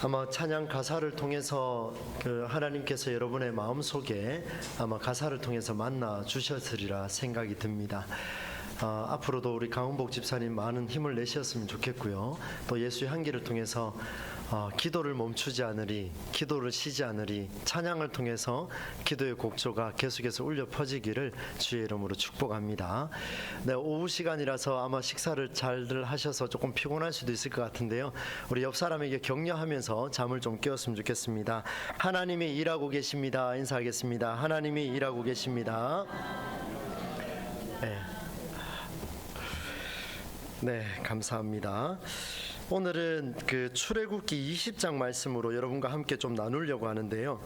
아마 찬양 가사를 통해서 하나님께서 여러분의 마음속에 아마 가사를 통해서 만나 주셨으리라 생각이 듭니다. 앞으로도 우리 강은복 집사님 많은 힘을 내셨으면 좋겠고요. 또 예수의 향기를 통해서 기도를 멈추지 않으리, 기도를 쉬지 않으리, 찬양을 통해서 기도의 곡조가 계속해서 울려 퍼지기를 주의 이름으로 축복합니다. 네, 오후 시간이라서 아마 식사를 잘들 하셔서 조금 피곤할 수도 있을 것 같은데요. 우리 옆 사람에게 격려하면서 잠을 좀 깨웠으면 좋겠습니다. 하나님이 일하고 계십니다. 인사하겠습니다. 하나님이 일하고 계십니다. 네, 감사합니다. 오늘은 출애굽기 20장 말씀으로 여러분과 함께 좀 나누려고 하는데요.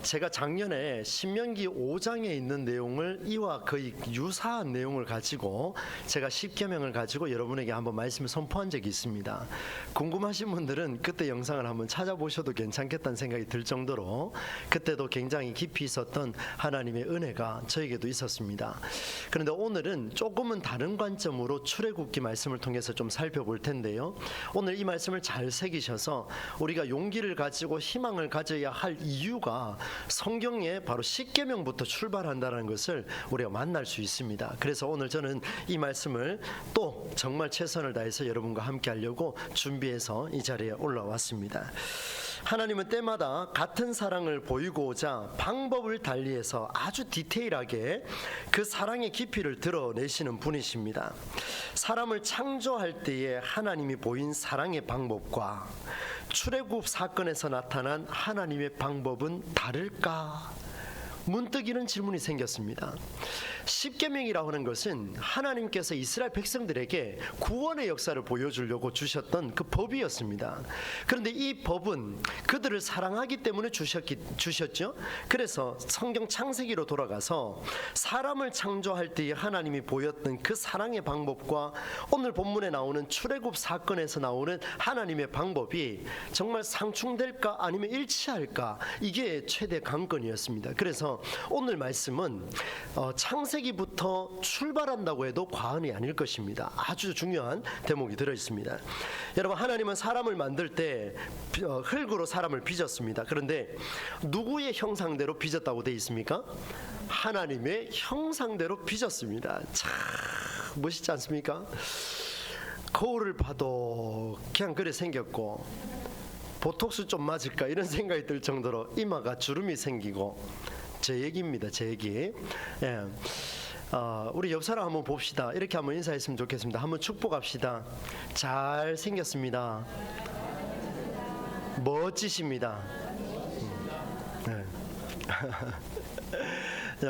제가 작년에 신명기 5장에 있는 내용을 이와 거의 유사한 내용을 가지고 제가 10계명을 가지고 여러분에게 한번 말씀을 선포한 적이 있습니다. 궁금하신 분들은 그때 영상을 한번 찾아보셔도 괜찮겠다는 생각이 들 정도로 그때도 굉장히 깊이 있었던 하나님의 은혜가 저에게도 있었습니다. 그런데 오늘은 조금은 다른 관점으로 출애굽기 말씀을 통해서 좀 살펴볼 텐데요. 오늘 이 말씀을 잘 새기셔서 우리가 용기를 가지고 희망을 가져야 할 이유가 성경에 바로 10계명부터 출발한다는 것을 우리가 만날 수 있습니다. 그래서 오늘 저는 이 말씀을 또 정말 최선을 다해서 여러분과 함께 하려고 준비해서 이 자리에 올라왔습니다. 하나님은 때마다 같은 사랑을 보이고자 방법을 달리해서 아주 디테일하게 그 사랑의 깊이를 드러내시는 분이십니다. 사람을 창조할 때에 하나님이 보인 사랑의 방법과 출애굽 사건에서 나타난 하나님의 방법은 다를까? 문득 이런 질문이 생겼습니다. 십계명이라고 하는 것은 하나님께서 이스라엘 백성들에게 구원의 역사를 보여주려고 주셨던 그 법이었습니다. 그런데 이 법은 그들을 사랑하기 때문에 주셨죠. 그래서 성경 창세기로 돌아가서 사람을 창조할 때에 하나님이 보였던 그 사랑의 방법과 오늘 본문에 나오는 출애굽 사건에서 나오는 하나님의 방법이 정말 상충될까 아니면 일치할까, 이게 최대 관건이었습니다. 그래서 오늘 말씀은 창세기부터 출발한다고 해도 과언이 아닐 것입니다. 아주 중요한 대목이 들어있습니다. 여러분, 하나님은 사람을 만들 때 흙으로 사람을 빚었습니다. 그런데 누구의 형상대로 빚었다고 되어 있습니까? 하나님의 형상대로 빚었습니다. 참 멋있지 않습니까? 거울을 봐도 그냥 그래 생겼고 보톡스 좀 맞을까 이런 생각이 들 정도로 이마가 주름이 생기고, 제 얘기입니다. 제 얘기. 우리 옆 사람 한번 봅시다. 이렇게 한번 인사했으면 좋겠습니다. 한번 축복합시다. 잘 생겼습니다. 멋지십니다.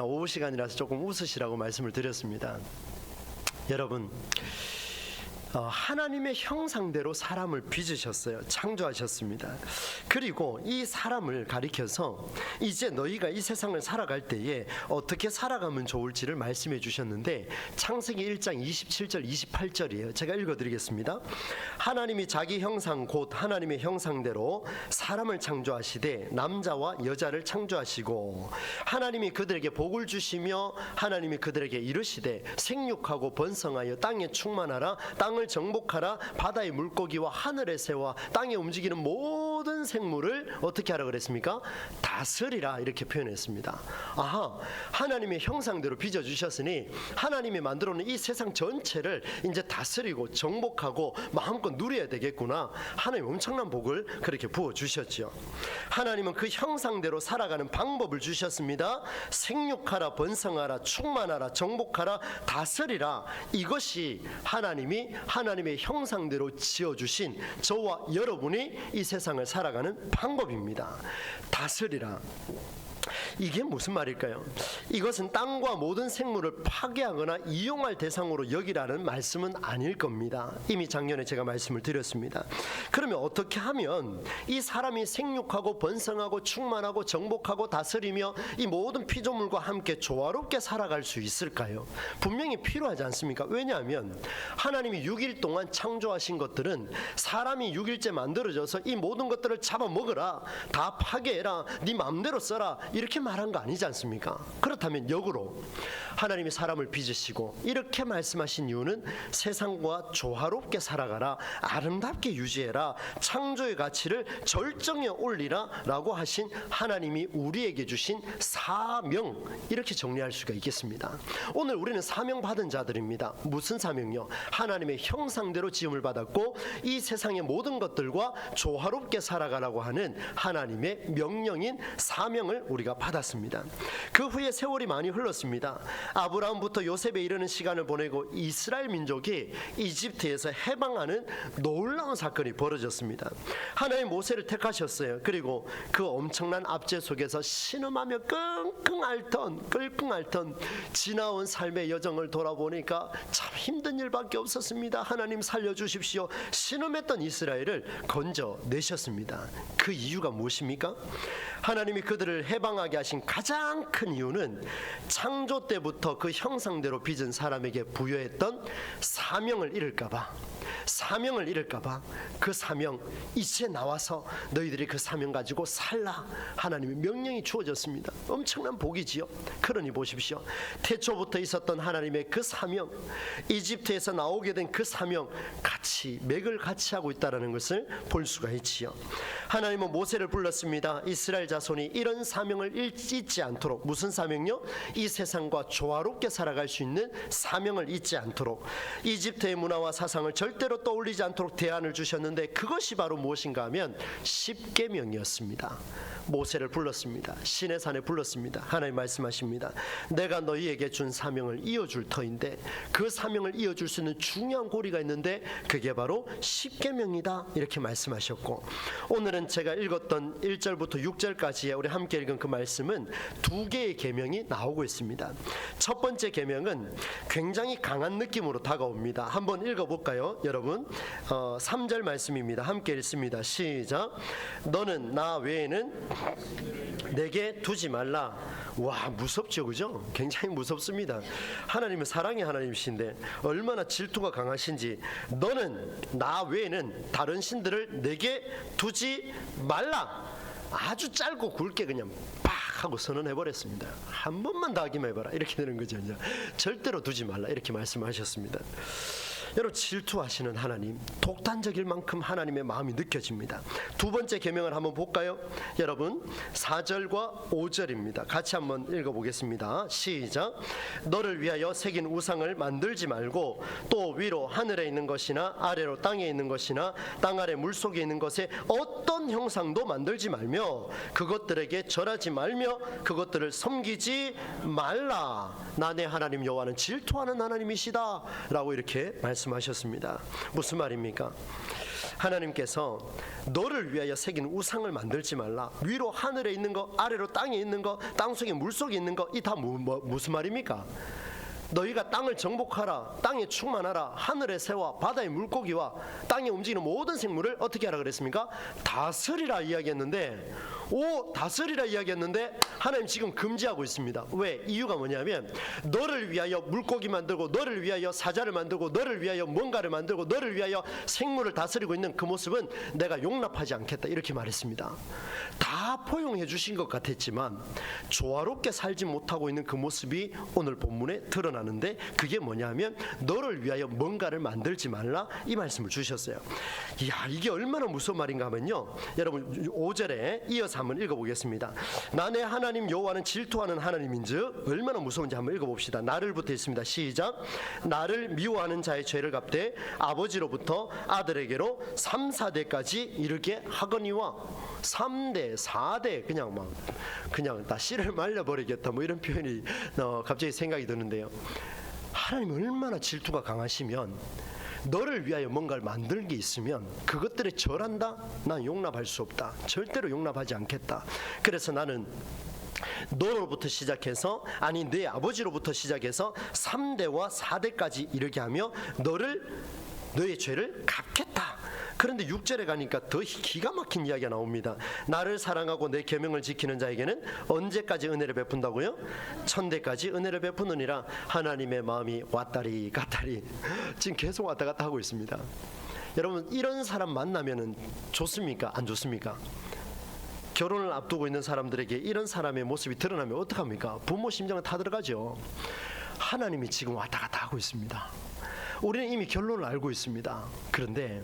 오후 시간이라서 조금 웃으시라고 말씀을 드렸습니다. 여러분, 하나님의 형상대로 사람을 빚으셨어요. 창조하셨습니다. 그리고 이 사람을 가리켜서 이제 너희가 이 세상을 살아갈 때에 어떻게 살아가면 좋을지를 말씀해 주셨는데, 창세기 1장 27절 28절이에요. 제가 읽어드리겠습니다. 하나님이 자기 형상 곧 하나님의 형상대로 사람을 창조하시되 남자와 여자를 창조하시고, 하나님이 그들에게 복을 주시며 하나님이 그들에게 이르시되 생육하고 번성하여 땅에 충만하라, 땅을 정복하라, 바다의 물고기와 하늘의 새와 땅에 움직이는 모든 생물을 어떻게 하라 그랬습니까? 다스리라, 이렇게 표현했습니다. 아하, 하나님의 형상대로 빚어주셨으니 하나님이 만들어 놓은 이 세상 전체를 이제 다스리고 정복하고 마음껏 누려야 되겠구나. 하나님 엄청난 복을 그렇게 부어주셨죠. 하나님은 그 형상대로 살아가는 방법을 주셨습니다. 생육하라, 번성하라, 충만하라, 정복하라, 다스리라. 이것이 하나님의 형상대로 지어주신 저와 여러분이 이 세상을 살아가는 방법입니다. 다스리라. 이게 무슨 말일까요? 이것은 땅과 모든 생물을 파괴하거나 이용할 대상으로 여기라는 말씀은 아닐 겁니다. 이미 작년에 제가 말씀을 드렸습니다. 그러면 어떻게 하면 이 사람이 생육하고 번성하고 충만하고 정복하고 다스리며 이 모든 피조물과 함께 조화롭게 살아갈 수 있을까요? 분명히 필요하지 않습니까? 왜냐하면 하나님이 6일 동안 창조하신 것들은 사람이 6일째 만들어져서 이 모든 것들을 잡아먹어라, 다 파괴해라, 네 마음대로 써라, 이렇게 말한 거 아니지 않습니까? 그렇다면 역으로 하나님이 사람을 빚으시고 이렇게 말씀하신 이유는 세상과 조화롭게 살아가라, 아름답게 유지해라, 창조의 가치를 절정에 올리라 라고 하신 하나님이 우리에게 주신 사명, 이렇게 정리할 수가 있겠습니다. 오늘 우리는 사명 받은 자들입니다. 무슨 사명요? 하나님의 형상대로 지음을 받았고 이 세상의 모든 것들과 조화롭게 살아가라고 하는 하나님의 명령인 사명을 우리가 받았습니다. 그 후에 세월이 많이 흘렀습니다. 아브라함부터 요셉에 이르는 시간을 보내고 이스라엘 민족이 이집트에서 해방하는 놀라운 사건이 벌어졌습니다. 하나님 모세를 택하셨어요. 그리고 그 엄청난 압제 속에서 신음하며 끙끙 앓던 지나온 삶의 여정을 돌아보니까 참 힘든 일밖에 없었습니다. 하나님 살려주십시오. 신음했던 이스라엘을 건져내셨습니다. 그 이유가 무엇입니까? 하나님이 그들을 해방하게 하신 가장 큰 이유는 창조 때부터 그 형상대로 빚은 사람에게 부여했던 사명을 잃을까봐, 그 사명, 이제 나와서 너희들이 그 사명 가지고 살라, 하나님의 명령이 주어졌습니다. 엄청난 복이지요. 그러니 보십시오. 태초부터 있었던 하나님의 그 사명, 이집트에서 나오게 된 그 사명, 맥을 같이 하고 있다는 것을 볼 수가 있지요. 하나님은 모세를 불렀습니다. 이스라엘 자손이 이런 사명을 잊지 않도록. 무슨 사명요? 이 세상과 조화롭게 살아갈 수 있는 사명을 잊지 않도록, 이집트의 문화와 사상을 절대로 떠올리지 않도록 대안을 주셨는데, 그것이 바로 무엇인가 하면 십계명이었습니다. 모세를 불렀습니다. 시내산에 불렀습니다. 하나님 말씀하십니다. 내가 너희에게 준 사명을 이어줄 터인데, 그 사명을 이어줄 수 있는 중요한 고리가 있는데 그게 바로 십계명이다, 이렇게 말씀하셨고, 오늘은 제가 읽었던 1절부터 6절까지의 우리 함께 읽은 그 말씀은 두 개의 계명이 나오고 있습니다. 첫 번째 계명은 굉장히 강한 느낌으로 다가옵니다. 한번 읽어볼까요, 여러분? 3절 말씀입니다. 함께 읽습니다. 시작. 너는 나 외에는 내게 두지 말라. 와, 무섭죠, 그죠? 굉장히 무섭습니다. 하나님은 사랑의 하나님이신데 얼마나 질투가 강하신지, 너는 나 외에는 다른 신들을 내게 두지 말라. 아주 짧고 굵게 그냥 팍 하고 선언해버렸습니다. 한 번만 더 하기만 해봐라, 이렇게 되는 거죠. 절대로 두지 말라, 이렇게 말씀하셨습니다. 여러분, 질투하시는 하나님, 독단적일 만큼 하나님의 마음이 느껴집니다. 두 번째 계명을 한번 볼까요? 여러분, 4절과 5절입니다. 같이 한번 읽어보겠습니다. 시작. 너를 위하여 새긴 우상을 만들지 말고, 또 위로 하늘에 있는 것이나 아래로 땅에 있는 것이나 땅 아래 물속에 있는 것에 어떤 형상도 만들지 말며 그것들에게 절하지 말며 그것들을 섬기지 말라. 나 내 하나님 여호와는 질투하는 하나님이시다 라고 이렇게 말씀하셨습니다. 무슨 말입니까? 하나님께서 너를 위하여 새긴 우상을 만들지 말라. 위로 하늘에 있는 거, 아래로 땅에 있는 거, 땅속에 물속에 있는 거, 이 다 무슨 말입니까? 너희가 땅을 정복하라, 땅에 충만하라, 하늘의 새와 바다의 물고기와 땅에 움직이는 모든 생물을 어떻게 하라 그랬습니까? 다스리라 이야기했는데, 다스리라 이야기했는데 하나님 지금 금지하고 있습니다. 왜? 이유가 뭐냐면, 너를 위하여 물고기 만들고, 너를 위하여 사자를 만들고, 너를 위하여 뭔가를 만들고, 너를 위하여 생물을 다스리고 있는 그 모습은 내가 용납하지 않겠다, 이렇게 말했습니다. 다 포용해 주신 것 같았지만 조화롭게 살지 못하고 있는 그 모습이 오늘 본문에 드러나는데, 그게 뭐냐면 너를 위하여 뭔가를 만들지 말라, 이 말씀을 주셨어요. 이야, 이게 얼마나 무서운 말인가 하면요, 여러분 5절에 이어서 한번 읽어보겠습니다. 나 내 하나님 여호와는 질투하는 하나님인즉, 얼마나 무서운지 한번 읽어봅시다. 나를부터 있습니다. 시작. 나를 미워하는 자의 죄를 갚되 아버지로부터 아들에게로 3, 4대까지 이르게 하거니와. 3대, 4대, 그냥 다 씨를 말려버리겠다, 뭐 이런 표현이 갑자기 생각이 드는데요. 하나님 얼마나 질투가 강하시면, 너를 위하여 뭔가를 만든 게 있으면 그것들에 절한다? 난 용납할 수 없다. 절대로 용납하지 않겠다. 그래서 나는 너로부터 시작해서, 아니 내 아버지로부터 시작해서 3대와 4대까지 이르게 하며 너의 죄를 갚겠다. 그런데 6절에 가니까 더 기가 막힌 이야기가 나옵니다. 나를 사랑하고 내 계명을 지키는 자에게는 언제까지 은혜를 베푼다고요? 1000대까지 은혜를 베푸느니라. 하나님의 마음이 왔다리 갔다리 지금 계속 왔다 갔다 하고 있습니다. 여러분, 이런 사람 만나면 좋습니까? 안 좋습니까? 결혼을 앞두고 있는 사람들에게 이런 사람의 모습이 드러나면 어떡합니까? 부모 심장은 타들어가죠. 하나님이 지금 왔다 갔다 하고 있습니다. 우리는 이미 결론을 알고 있습니다. 그런데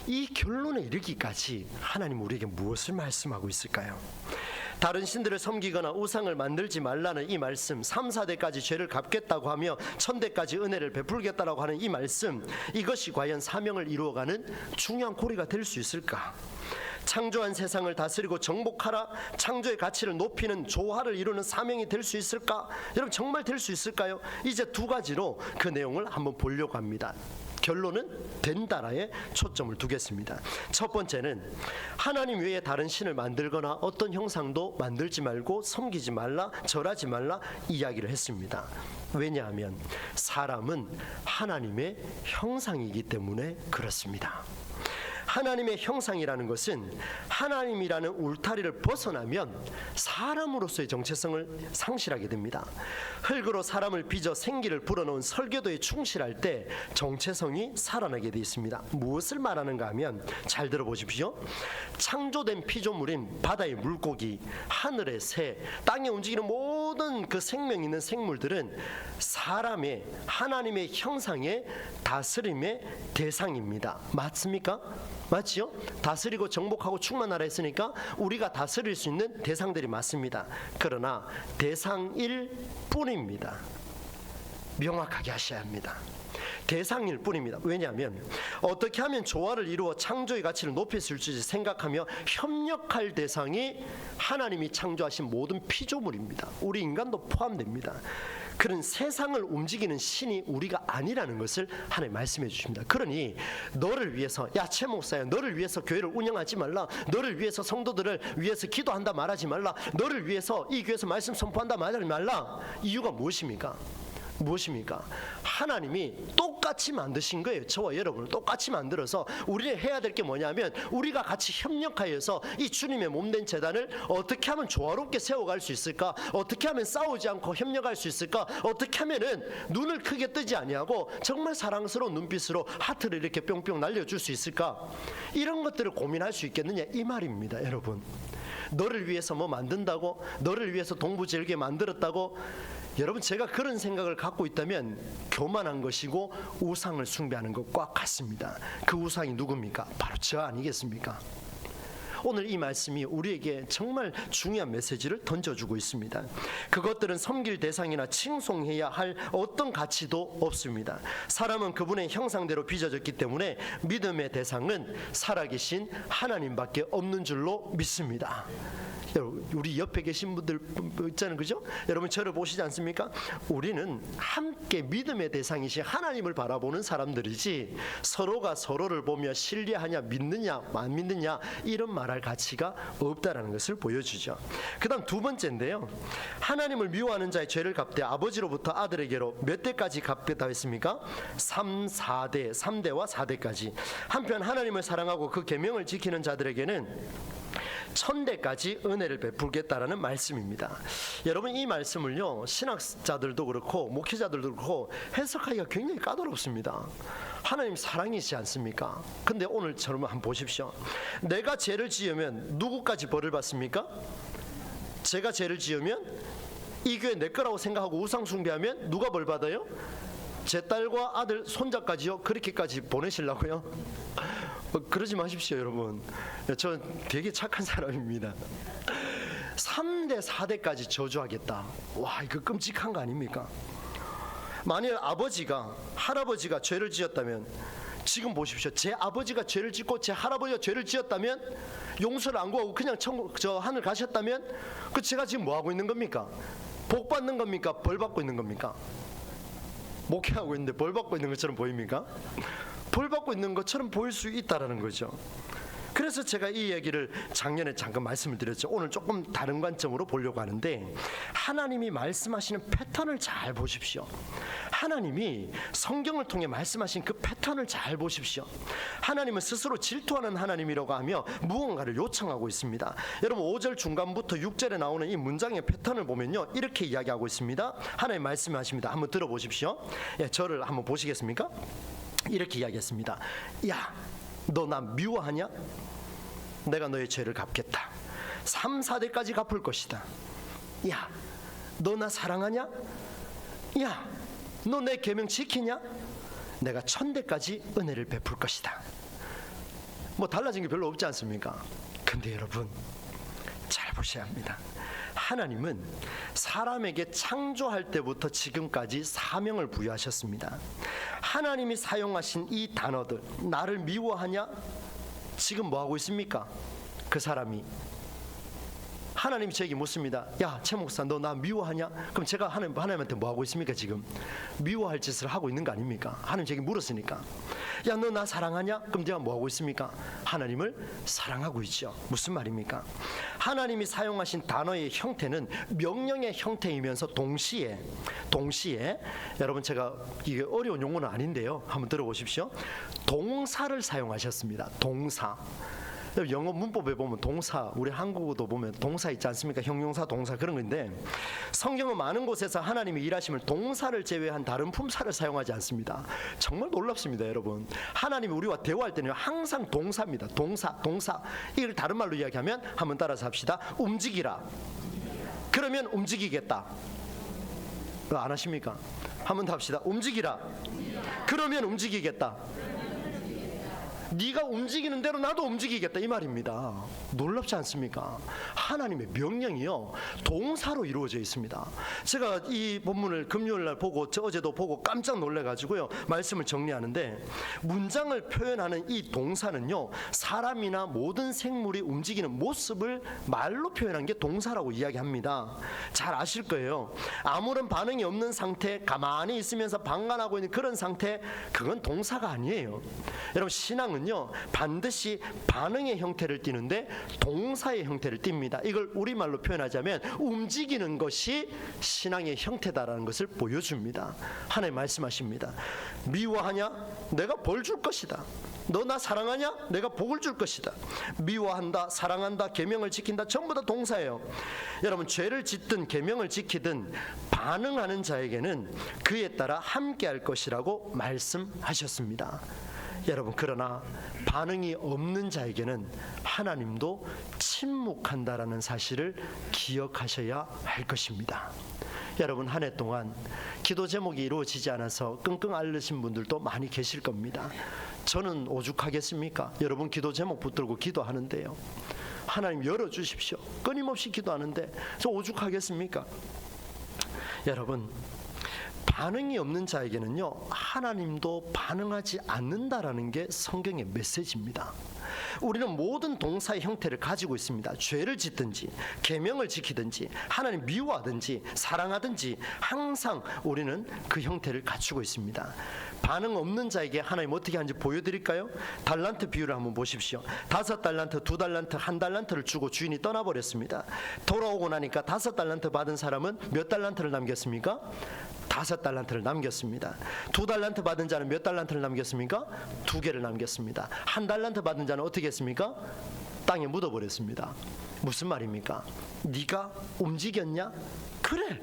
이 결론에 이르기까지 하나님 우리에게 무엇을 말씀하고 있을까요? 다른 신들을 섬기거나 우상을 만들지 말라는 이 말씀, 3, 4대까지 죄를 갚겠다고 하며 1000대까지 은혜를 베풀겠다라고 하는 이 말씀, 이것이 과연 사명을 이루어가는 중요한 고리가 될 수 있을까? 창조한 세상을 다스리고 정복하라, 창조의 가치를 높이는 조화를 이루는 사명이 될 수 있을까? 여러분 정말 될 수 있을까요? 이제 두 가지로 그 내용을 한번 보려고 합니다. 결론은 된다라에 초점을 두겠습니다. 첫 번째는 하나님 외에 다른 신을 만들거나 어떤 형상도 만들지 말고 섬기지 말라, 절하지 말라 이야기를 했습니다. 왜냐하면 사람은 하나님의 형상이기 때문에 그렇습니다. 하나님의 형상이라는 것은 하나님이라는 울타리를 벗어나면 사람으로서의 정체성을 상실하게 됩니다. 흙으로 사람을 빚어 생기를 불어넣은 설계도에 충실할 때 정체성이 살아나게 되어 있습니다. 무엇을 말하는가 하면 잘 들어보십시오. 창조된 피조물인 바다의 물고기, 하늘의 새, 땅에 움직이는 모든 그 생명 있는 생물들은 사람의 하나님의 형상의 다스림의 대상입니다. 맞습니까? 맞지요? 다스리고 정복하고 충만하라 했으니까 우리가 다스릴 수 있는 대상들이 맞습니다. 그러나 대상일 뿐입니다. 명확하게 하셔야 합니다. 대상일 뿐입니다. 왜냐하면 어떻게 하면 조화를 이루어 창조의 가치를 높일 수 있을지 생각하며 협력할 대상이 하나님이 창조하신 모든 피조물입니다. 우리 인간도 포함됩니다. 그런 세상을 움직이는 신이 우리가 아니라는 것을 하나님 말씀해 주십니다. 그러니 너를 위해서, 야 최 목사야, 너를 위해서 교회를 운영하지 말라, 너를 위해서 성도들을 위해서 기도한다 말하지 말라, 너를 위해서 이 교회에서 말씀 선포한다 말하지 말라. 이유가 무엇입니까? 무엇입니까? 하나님이 똑같이 만드신 거예요. 저와 여러분을 똑같이 만들어서 우리는 해야 될 게 뭐냐면 우리가 같이 협력하여서 이 주님의 몸된 제단을 어떻게 하면 조화롭게 세워갈 수 있을까? 어떻게 하면 싸우지 않고 협력할 수 있을까? 어떻게 하면은 눈을 크게 뜨지 아니하고 정말 사랑스러운 눈빛으로 하트를 이렇게 뿅뿅 날려줄 수 있을까? 이런 것들을 고민할 수 있겠느냐 이 말입니다. 여러분, 너를 위해서 뭐 만든다고? 너를 위해서 동부절개 만들었다고? 여러분, 제가 그런 생각을 갖고 있다면 교만한 것이고 우상을 숭배하는 것과 같습니다. 그 우상이 누굽니까? 바로 저 아니겠습니까? 오늘 이 말씀이 우리에게 정말 중요한 메시지를 던져주고 있습니다. 그것들은 섬길 대상이나 칭송해야 할 어떤 가치도 없습니다. 사람은 그분의 형상대로 빚어졌기 때문에 믿음의 대상은 살아계신 하나님밖에 없는 줄로 믿습니다. 여러분, 우리 옆에 계신 분들 있잖아요, 그죠? 여러분 저를 보시지 않습니까? 우리는 함께 믿음의 대상이신 하나님을 바라보는 사람들이지 서로가 서로를 보며 신뢰하냐, 믿느냐, 안 믿느냐 이런 말할 가치가 없다라는 것을 보여주죠. 그 다음 두 번째인데요, 하나님을 미워하는 자의 죄를 갚되 아버지로부터 아들에게로 몇 대까지 갚겠다 했습니까? 3대와 4대까지. 한편 하나님을 사랑하고 그 계명을 지키는 자들에게는 1000대까지 은혜를 베풀겠다라는 말씀입니다. 여러분, 이 말씀을요 신학자들도 그렇고 목회자들도 그렇고 해석하기가 굉장히 까다롭습니다. 하나님 사랑이시지 않습니까? 근데 오늘 여러분 한번 보십시오. 내가 죄를 지으면 누구까지 벌을 받습니까? 제가 죄를 지으면 이 교회 내 거라고 생각하고 우상 숭배하면 누가 벌 받아요? 제 딸과 아들, 손자까지요? 그렇게까지 보내시려고요? 그러지 마십시오, 여러분. 저 되게 착한 사람입니다. 3대, 4대까지 저주하겠다. 와, 이거 끔찍한 거 아닙니까? 만일 아버지가, 할아버지가 죄를 지었다면, 지금 보십시오. 제 아버지가 죄를 짓고 제 할아버지가 죄를 지었다면, 용서를 안 구하고 그냥 저 하늘 가셨다면, 그 제가 지금 뭐 하고 있는 겁니까? 복 받는 겁니까? 벌 받고 있는 겁니까? 목회하고 있는데 벌 받고 있는 것처럼 보입니까? 벌 받고 있는 것처럼 보일 수 있다라는 거죠. 그래서 제가 이 얘기를 작년에 잠깐 말씀을 드렸죠. 오늘 조금 다른 관점으로 보려고 하는데, 하나님이 말씀하시는 패턴을 잘 보십시오. 하나님이 성경을 통해 말씀하신 그 패턴을 잘 보십시오. 하나님은 스스로 질투하는 하나님이라고 하며 무언가를 요청하고 있습니다. 여러분 5절 중간부터 6절에 나오는 이 문장의 패턴을 보면요, 이렇게 이야기하고 있습니다. 하나님 말씀하십니다. 한번 들어보십시오. 예, 저를 한번 보시겠습니까? 이렇게 이야기했습니다. 야, 너 나 미워하냐? 내가 너의 죄를 갚겠다. 3, 4대까지 갚을 것이다. 야, 너 나 사랑하냐? 야, 너 내 계명 지키냐? 내가 1000대까지 은혜를 베풀 것이다. 뭐 달라진 게 별로 없지 않습니까? 근데 여러분 잘 보셔야 합니다. 하나님은 사람에게 창조할 때부터 지금까지 사명을 부여하셨습니다. 하나님이 사용하신 이 단어들, 나를 미워하냐? 지금 뭐 하고 있습니까? 그 사람이 하나님이 저에게 묻습니다. 야, 최 목사, 너 나 미워하냐? 그럼 제가 하나님한테 뭐 하고 있습니까? 지금 미워할 짓을 하고 있는 거 아닙니까? 하나님 저에게 물었으니까. 야, 너 나 사랑하냐? 그럼 제가 뭐 하고 있습니까? 하나님을 사랑하고 있죠. 무슨 말입니까? 하나님이 사용하신 단어의 형태는 명령의 형태이면서 동시에 여러분, 제가 이게 어려운 용어는 아닌데요, 한번 들어보십시오. 동사를 사용하셨습니다. 동사. 영어 문법에 보면 동사, 우리 한국어도 보면 동사 있지 않습니까? 형용사, 동사 그런 건데, 성경은 많은 곳에서 하나님이 일하심을 동사를 제외한 다른 품사를 사용하지 않습니다. 정말 놀랍습니다, 여러분. 하나님이 우리와 대화할 때는 항상 동사입니다. 동사. 이걸 다른 말로 이야기하면 한번 따라서 합시다. 움직이라. 그러면 움직이겠다. 안 하십니까? 한번 더 합시다. 움직이라. 그러면 움직이겠다. 네가 움직이는 대로 나도 움직이겠다, 이 말입니다. 놀랍지 않습니까? 하나님의 명령이요, 동사로 이루어져 있습니다. 제가 이 본문을 금요일날 보고 어제도 보고 깜짝 놀래가지고요, 말씀을 정리하는데, 문장을 표현하는 이 동사는요, 사람이나 모든 생물이 움직이는 모습을 말로 표현한 게 동사라고 이야기합니다. 잘 아실 거예요. 아무런 반응이 없는 상태, 가만히 있으면서 방관하고 있는 그런 상태, 그건 동사가 아니에요. 여러분, 신앙은 반드시 반응의 형태를 띠는데 동사의 형태를 띱니다. 이걸 우리말로 표현하자면 움직이는 것이 신앙의 형태다라는 것을 보여줍니다. 하나님 말씀하십니다. 미워하냐? 내가 벌 줄 것이다. 너 나 사랑하냐? 내가 복을 줄 것이다. 미워한다, 사랑한다, 계명을 지킨다, 전부 다 동사예요. 여러분, 죄를 짓든 계명을 지키든 반응하는 자에게는 그에 따라 함께할 것이라고 말씀하셨습니다. 여러분, 그러나 반응이 없는 자에게는 하나님도 침묵한다라는 사실을 기억하셔야 할 것입니다. 여러분, 한 해 동안 기도 제목이 이루어지지 않아서 끙끙 앓으신 분들도 많이 계실 겁니다. 저는 오죽하겠습니까? 여러분 기도 제목 붙들고 기도하는데요, 하나님 열어주십시오, 끊임없이 기도하는데 저 오죽하겠습니까? 여러분, 반응이 없는 자에게는요, 하나님도 반응하지 않는다라는 게 성경의 메시지입니다. 우리는 모든 동사의 형태를 가지고 있습니다. 죄를 짓든지 계명을 지키든지 하나님 미워하든지 사랑하든지 항상 우리는 그 형태를 갖추고 있습니다. 반응 없는 자에게 하나님 어떻게 하는지 보여드릴까요? 달란트 비유를 한번 보십시오. 5달란트, 2달란트, 1달란트를 주고 주인이 떠나버렸습니다. 돌아오고 나니까 5달란트 받은 사람은 몇 달란트를 남겼습니까? 5달란트를 남겼습니다. 2달란트 받은 자는 몇 달란트를 남겼습니까? 2개를 남겼습니다. 1달란트 받은 자는 어떻게 했습니까? 땅에 묻어버렸습니다. 무슨 말입니까? 네가 움직였냐? 그래,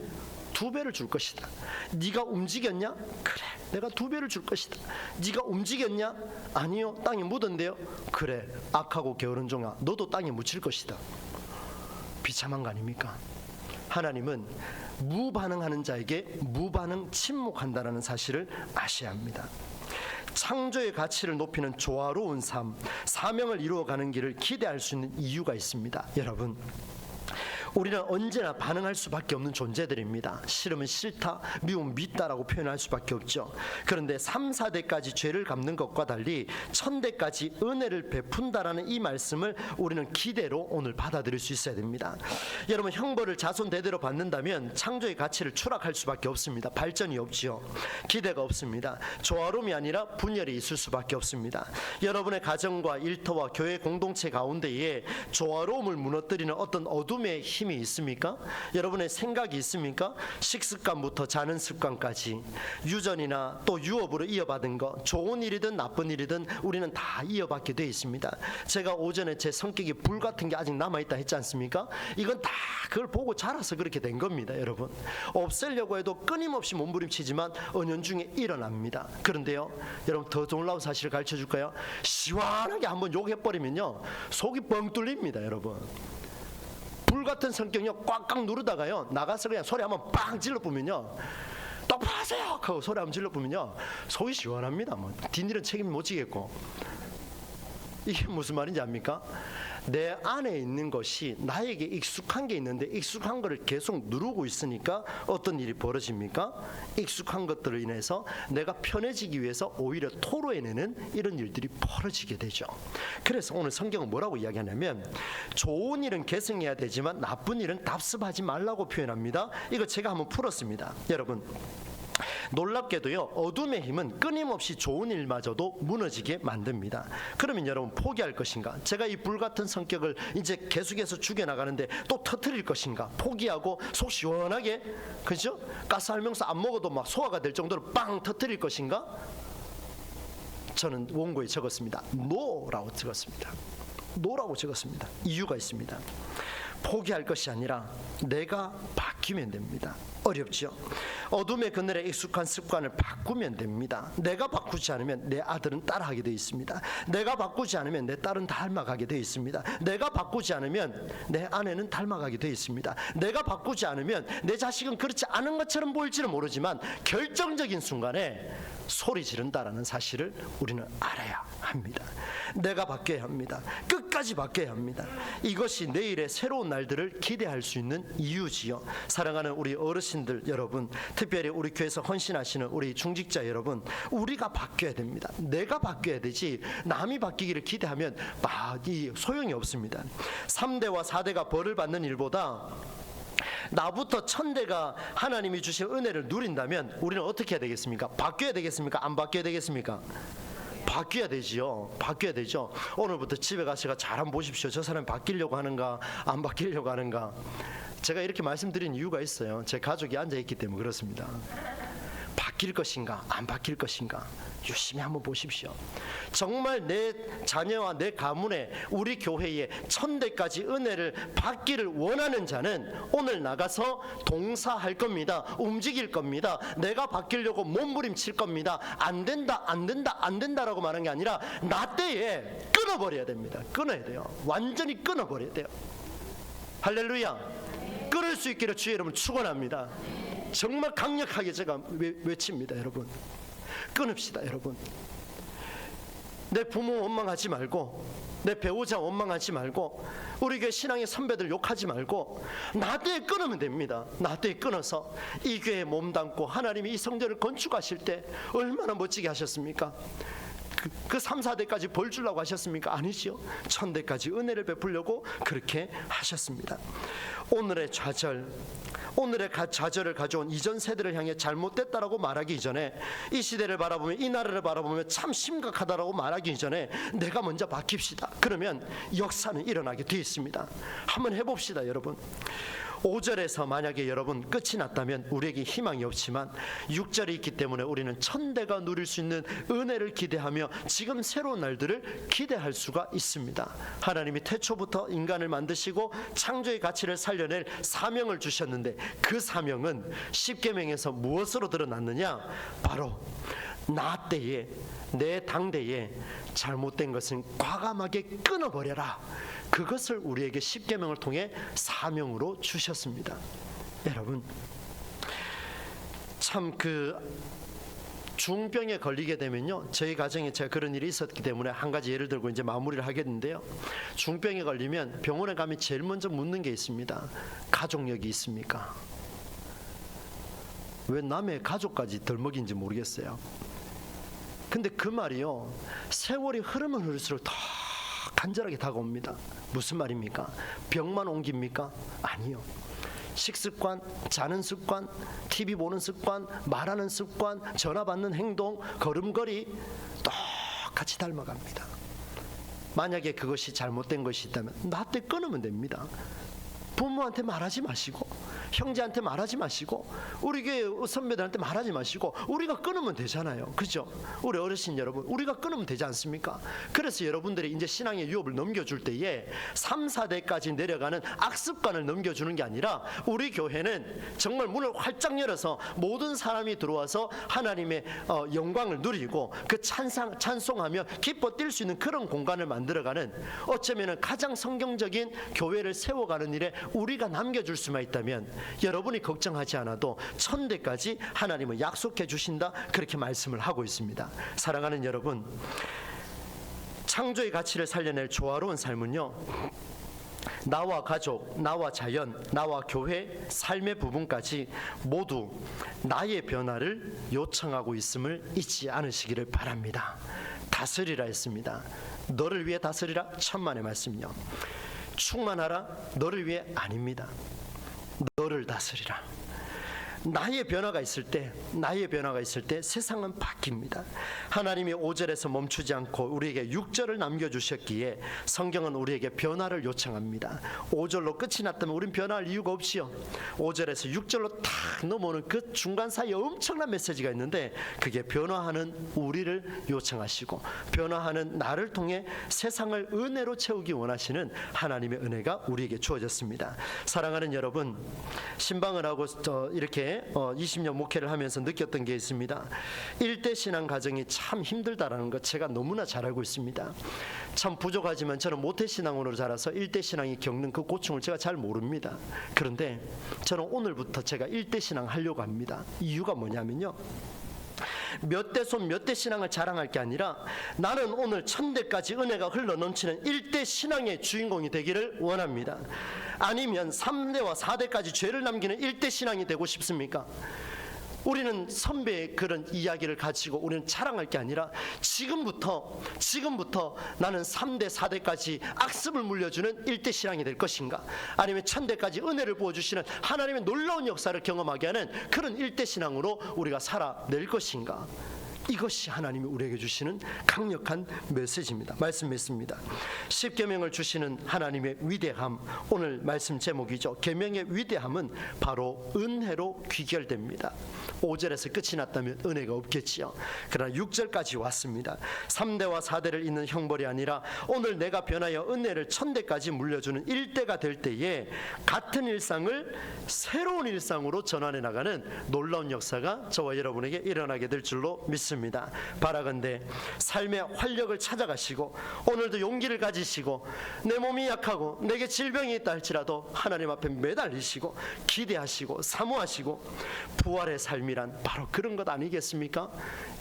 2배를 줄 것이다. 네가 움직였냐? 그래, 내가 2배를 줄 것이다. 네가 움직였냐? 아니요, 땅에 묻었는데요. 그래, 악하고 게으른 종아, 너도 땅에 묻힐 것이다. 비참한 거 아닙니까? 하나님은 무반응하는 자에게 무반응 침묵한다는 사실을 아셔야 합니다. 창조의 가치를 높이는 조화로운 삶, 사명을 이루어가는 길을 기대할 수 있는 이유가 있습니다. 여러분, 우리는 언제나 반응할 수밖에 없는 존재들입니다. 싫으면 싫다, 미우면 밉다라고 표현할 수밖에 없죠. 그런데 3, 4대까지 죄를 갚는 것과 달리 1000대까지 은혜를 베푼다라는 이 말씀을 우리는 기대로 오늘 받아들일 수 있어야 됩니다. 여러분, 형벌을 자손 대대로 받는다면 창조의 가치를 추락할 수밖에 없습니다. 발전이 없지요. 기대가 없습니다. 조화로움이 아니라 분열이 있을 수밖에 없습니다. 여러분의 가정과 일터와 교회 공동체 가운데에 조화로움을 무너뜨리는 어떤 어둠의 힘이 있습니까? 여러분의 생각이 있습니까? 식습관부터 자는 습관까지 유전이나 또 유업으로 이어받은 것, 좋은 일이든 나쁜 일이든 우리는 다 이어받게 되어 있습니다. 제가 오전에 제 성격이 불 같은 게 아직 남아있다 했지 않습니까? 이건 다 그걸 보고 자라서 그렇게 된 겁니다. 여러분, 없애려고 해도 끊임없이 몸부림치지만 은연중에 일어납니다. 그런데요, 여러분, 더 놀라운 사실을 가르쳐 줄까요? 시원하게 한번 욕해버리면요, 속이 뻥 뚫립니다. 여러분, 불 같은 성격이요, 꽉꽉 누르다가요, 나가서 그냥 소리 한번 빵 질러 보면요, 똑바로 하세요 하고 소리 한번 질러보면요 속이 시원합니다. 뭐 뒷일은 책임 못 지겠고. 이게 무슨 말인지 압니까? 내 안에 있는 것이 나에게 익숙한 게 있는데 익숙한 거를 계속 누르고 있으니까 어떤 일이 벌어집니까? 익숙한 것들로 인해서 내가 편해지기 위해서 오히려 토로해내는 이런 일들이 벌어지게 되죠. 그래서 오늘 성경은 뭐라고 이야기하냐면 좋은 일은 계승해야 되지만 나쁜 일은 답습하지 말라고 표현합니다. 이거 제가 한번 풀었습니다. 여러분, 놀랍게도요 어둠의 힘은 끊임없이 좋은 일마저도 무너지게 만듭니다. 그러면 여러분 포기할 것인가? 제가 이 불같은 성격을 이제 계속해서 죽여나가는데 또 터뜨릴 것인가? 포기하고 속 시원하게, 그죠? 가스알명수 안 먹어도 막 소화가 될 정도로 빵 터뜨릴 것인가? 저는 원고에 적었습니다. 노라고 적었습니다. 노라고 적었습니다. 이유가 있습니다. 포기할 것이 아니라 내가 바뀌면 됩니다. 어렵죠? 어둠의 그늘에 익숙한 습관을 바꾸면 됩니다. 내가 바꾸지 않으면 내 아들은 따라하게 되어 있습니다. 내가 바꾸지 않으면 내 딸은 닮아가게 되어 있습니다. 내가 바꾸지 않으면 내 아내는 닮아가게 되어 있습니다. 내가 바꾸지 않으면 내 자식은 그렇지 않은 것처럼 보일지는 모르지만 결정적인 순간에 소리 지른다라는 사실을 우리는 알아야 합니다. 내가 바뀌어야 합니다. 끝까지 바뀌어야 합니다. 이것이 내일의 새로운 날들을 기대할 수 있는 이유지요. 사랑하는 우리 어르신들 여러분, 특별히 우리 교회에서 헌신하시는 우리 중직자 여러분, 우리가 바뀌어야 됩니다. 내가 바뀌어야 되지 남이 바뀌기를 기대하면 이 소용이 없습니다. 3대와 4대가 벌을 받는 일보다 나부터 1000대가 하나님이 주신 은혜를 누린다면 우리는 어떻게 해야 되겠습니까? 바뀌어야 되겠습니까? 안 바뀌어야 되겠습니까? 바뀌어야 되지요. 바뀌어야 되죠. 오늘부터 집에 가셔서 잘 한번 보십시오. 저 사람이 바뀌려고 하는가 안 바뀌려고 하는가. 제가 이렇게 말씀드린 이유가 있어요. 제 가족이 앉아있기 때문에 그렇습니다. 바뀔 것인가 안 바뀔 것인가 유심히 한번 보십시오. 정말 내 자녀와 내 가문에 우리 교회에 1000대까지 은혜를 받기를 원하는 자는 오늘 나가서 동사할 겁니다. 움직일 겁니다. 내가 바뀌려고 몸부림칠 겁니다. 안 된다 안 된다 안 된다라고 말하는 게 아니라 나 때에 끊어버려야 됩니다. 끊어야 돼요. 완전히 끊어버려야 돼요. 할렐루야. 끊을 수 있기를 주의 이름으로 축원합니다. 정말 강력하게 제가 외칩니다. 여러분, 끊읍시다. 여러분, 내 부모 원망하지 말고, 내 배우자 원망하지 말고, 우리 교회 신앙의 선배들 욕하지 말고 나 때에 끊으면 됩니다. 나 때에 끊어서 이 교회에 몸담고 하나님이 이 성전을 건축하실 때 얼마나 멋지게 하셨습니까? 그 3, 4대까지 벌 주려고 하셨습니까? 아니지요. 1000대까지 은혜를 베풀려고 그렇게 하셨습니다. 오늘의 좌절, 오늘의 좌절을 가져온 이전 세대를 향해 잘못됐다라고 말하기 이전에, 이 시대를 바라보며 이 나라를 바라보며 참 심각하다라고 말하기 이전에 내가 먼저 바뀝시다. 그러면 역사는 일어나게 되어 있습니다. 한번 해봅시다. 여러분, 5절에서 만약에 여러분 끝이 났다면 우리에게 희망이 없지만 6절이 있기 때문에 우리는 1000대가 누릴 수 있는 은혜를 기대하며 지금 새로운 날들을 기대할 수가 있습니다. 하나님이 태초부터 인간을 만드시고 창조의 가치를 살려낼 사명을 주셨는데 그 사명은 십계명에서 무엇으로 드러났느냐? 바로 나 때에, 내 당대에 잘못된 것은 과감하게 끊어버려라. 그것을 우리에게 십계명을 통해 사명으로 주셨습니다. 여러분, 참 중병에 걸리게 되면요, 저희 가정에 제가 그런 일이 있었기 때문에 한 가지 예를 들고 이제 마무리를 하겠는데요. 중병에 걸리면 병원에 가면 제일 먼저 묻는 게 있습니다. 가족력이 있습니까? 왜 남의 가족까지 덜 먹인지 모르겠어요. 근데 그 말이요, 세월이 흐르면 흐를수록 더 간절하게 다가옵니다. 무슨 말입니까? 병만 옮깁니까? 아니요. 식습관, 자는 습관, TV 보는 습관, 말하는 습관, 전화 받는 행동, 걸음걸이 똑같이 닮아갑니다. 만약에 그것이 잘못된 것이 있다면 나 때 끊으면 됩니다. 부모한테 말하지 마시고, 형제한테 말하지 마시고, 우리 교회 선배들한테 말하지 마시고 우리가 끊으면 되잖아요. 그죠? 우리 어르신 여러분, 우리가 끊으면 되지 않습니까? 그래서 여러분들이 이제 신앙의 유업을 넘겨줄 때에 3, 4대까지 내려가는 악습관을 넘겨주는 게 아니라 우리 교회는 정말 문을 활짝 열어서 모든 사람이 들어와서 하나님의 영광을 누리고 그 찬송하며 기뻐 뛸 수 있는 그런 공간을 만들어가는, 어쩌면 가장 성경적인 교회를 세워가는 일에 우리가 남겨줄 수만 있다면 여러분이 걱정하지 않아도 천대까지 하나님은 약속해 주신다, 그렇게 말씀을 하고 있습니다. 사랑하는 여러분, 창조의 가치를 살려낼 조화로운 삶은요, 나와 가족, 나와 자연, 나와 교회, 삶의 부분까지 모두 나의 변화를 요청하고 있음을 잊지 않으시기를 바랍니다. 다스리라 했습니다. 너를 위해 다스리라, 천만의 말씀이요. 충만하라, 너를 위해 아닙니다. 너를 다스리라. 나의 변화가 있을 때 세상은 바뀝니다. 하나님이 5절에서 멈추지 않고 우리에게 6절을 남겨주셨기에 성경은 우리에게 변화를 요청합니다. 5절로 끝이 났다면 우린 변화할 이유가 없지요. 5절에서 6절로 탁 넘어오는 그 중간 사이에 엄청난 메시지가 있는데, 그게 변화하는 우리를 요청하시고 변화하는 나를 통해 세상을 은혜로 채우기 원하시는 하나님의 은혜가 우리에게 주어졌습니다. 사랑하는 여러분, 신방을 하고 이렇게 20년 목회를 하면서 느꼈던 게 있습니다. 일대 신앙 가정이 참 힘들다라는 것 제가 너무나 잘 알고 있습니다. 참 부족하지만 저는 모태 신앙으로 자라서 일대 신앙이 겪는 그 고충을 제가 잘 모릅니다. 그런데 저는 오늘부터 제가 일대 신앙 하려고 합니다. 이유가 뭐냐면요, 몇 대 손 몇 대 신앙을 자랑할 게 아니라 나는 오늘 천대까지 은혜가 흘러 넘치는 일대 신앙의 주인공이 되기를 원합니다. 아니면 3대와 4대까지 죄를 남기는 일대 신앙이 되고 싶습니까? 우리는 선배의 그런 이야기를 가지고 우리는 자랑할 게 아니라 지금부터 나는 3대 4대까지 악습을 물려주는 일대 신앙이 될 것인가, 아니면 천대까지 은혜를 부어주시는 하나님의 놀라운 역사를 경험하게 하는 그런 일대 신앙으로 우리가 살아낼 것인가. 이것이 하나님이 우리에게 주시는 강력한 메시지입니다. 말씀 맺습니다. 십계명을 주시는 하나님의 위대함, 오늘 말씀 제목이죠. 계명의 위대함은 바로 은혜로 귀결됩니다. 5절에서 끝이 났다면 은혜가 없겠지요. 그러나 6절까지 왔습니다. 3대와 4대를 잇는 형벌이 아니라 오늘 내가 변하여 은혜를 천대까지 물려주는 일대가 될 때에 같은 일상을 새로운 일상으로 전환해 나가는 놀라운 역사가 저와 여러분에게 일어나게 될 줄로 믿습니다. 바라건대 삶의 활력을 찾아가시고 오늘도 용기를 가지시고 내 몸이 약하고 내게 질병이 있다 할지라도 하나님 앞에 매달리시고 기대하시고 사모하시고 부활의 삶이란 바로 그런 것 아니겠습니까?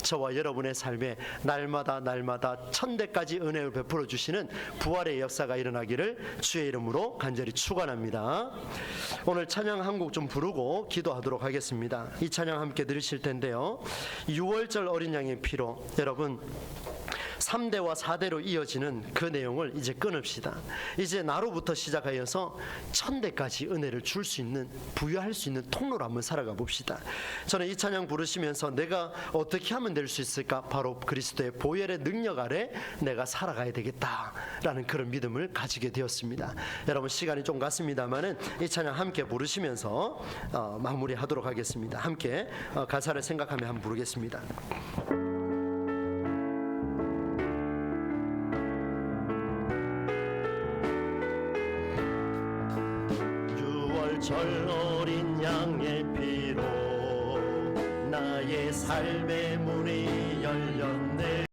저와 여러분의 삶에 날마다 천대까지 은혜를 베풀어 주시는 부활의 역사가 일어나기를 주의 이름으로 간절히 축원합니다. 오늘 찬양 한 곡 좀 부르고 기도하도록 하겠습니다. 이 찬양 함께 들으실 텐데요, 6월절 어린 양의 피로, 여러분 3대와 4대로 이어지는 그 내용을 이제 끊읍시다. 이제 나로부터 시작하여서 천대까지 은혜를 줄 수 있는, 부여할 수 있는 통로로 한번 살아가 봅시다. 저는 이 찬양 부르시면서 내가 어떻게 하면 될 수 있을까? 바로 그리스도의 보혈의 능력 아래 내가 살아가야 되겠다라는 그런 믿음을 가지게 되었습니다. 여러분 시간이 좀 갔습니다만은 이 찬양 함께 부르시면서 마무리하도록 하겠습니다. 함께 가사를 생각하며 한번 부르겠습니다. 6월절 어린 양의 피로 나의 삶의 문이 열렸네.